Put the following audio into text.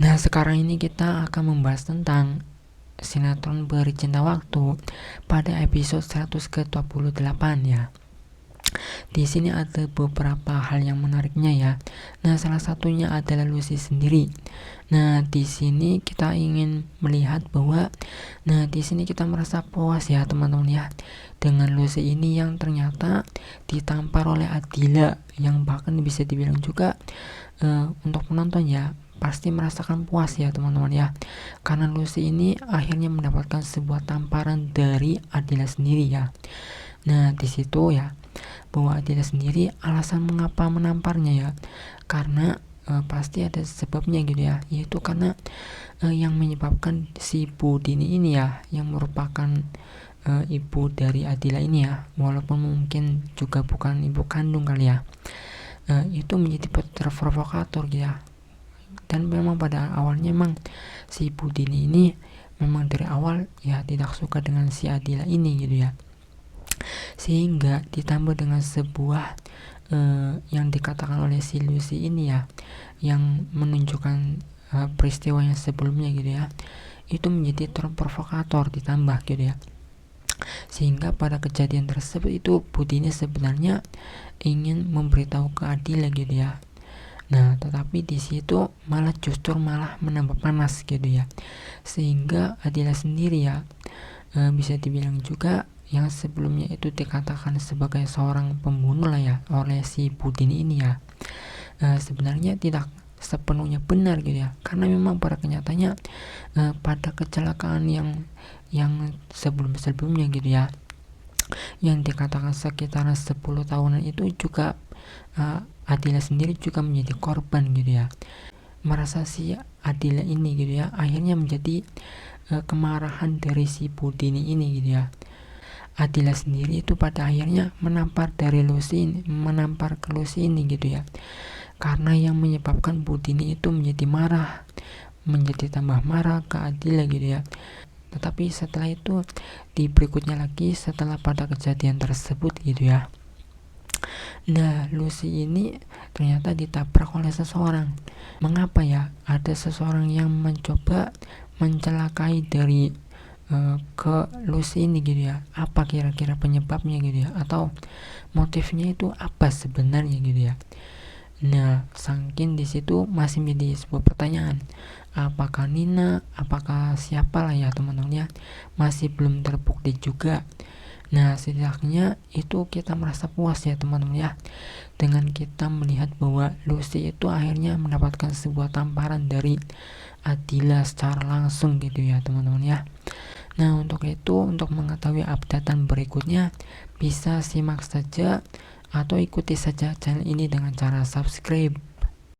Nah, sekarang ini kita akan membahas tentang sinetron Beri Cinta Waktu pada episode 100 ke-28 ya. Di sini ada beberapa hal yang menariknya ya. Nah, salah satunya adalah Lucy sendiri. Nah, di sini kita ingin melihat bahwa di sini kita merasa puas ya, teman-teman ya. Dengan Lucy ini yang ternyata ditampar oleh Adila, yang bahkan bisa dibilang juga untuk penonton ya pasti merasakan puas ya, teman-teman ya. Karena Lucy ini akhirnya mendapatkan sebuah tamparan dari Adila sendiri ya. Nah, di situ ya bahwa Adila sendiri alasan mengapa menamparnya ya, karena pasti ada sebabnya gitu ya, yaitu karena yang menyebabkan si Budini ini ya, yang merupakan ibu dari Adila ini ya, walaupun mungkin juga bukan ibu kandung kali ya, itu menjadi terprovokator gitu ya. Dan memang pada awalnya memang si Budini ini memang dari awal ya tidak suka dengan si Adila ini gitu ya, sehingga ditambah dengan sebuah yang dikatakan oleh si Lucy ini ya, yang menunjukkan peristiwa yang sebelumnya gitu ya, itu menjadi terprovokator ditambah gitu ya, sehingga pada kejadian tersebut itu Budini sebenarnya ingin memberitahu ke Adila gitu ya. Nah, tetapi di situ justru malah menambah panas gitu ya, sehingga Adila sendiri ya bisa dibilang juga yang sebelumnya itu dikatakan sebagai seorang pembunuh lah ya oleh si Budini ini ya, sebenarnya tidak sepenuhnya benar gitu ya, karena memang pada kenyataannya pada kecelakaan yang sebelumnya gitu ya, yang dikatakan sekitaran 10 tahunan itu juga Adila sendiri juga menjadi korban gitu ya. Merasa si Adila ini gitu ya akhirnya menjadi kemarahan dari si Budini ini gitu ya. Adila sendiri itu pada akhirnya menampar ke Lucy ini gitu ya, karena yang menyebabkan Budini itu menjadi tambah marah ke Adila gitu ya. Tetapi setelah itu di berikutnya lagi setelah pada kejadian tersebut gitu ya, nah Lucy ini ternyata ditabrak oleh seseorang. Mengapa ya ada seseorang yang mencoba mencelakai dari ke Lucy ini gitu ya? Apa kira-kira penyebabnya gitu ya, atau motifnya itu apa sebenarnya gitu ya? Nah, saking di situ masih menjadi sebuah pertanyaan. Apakah Nina, apakah siapa lah ya, teman-teman ya, masih belum terbukti juga. Nah, setidaknya itu kita merasa puas ya, teman-teman ya, dengan kita melihat bahwa Lucy itu akhirnya mendapatkan sebuah tamparan dari Adila secara langsung gitu ya, teman-teman ya. Nah, untuk mengetahui updatean berikutnya bisa simak saja atau ikuti saja channel ini dengan cara subscribe.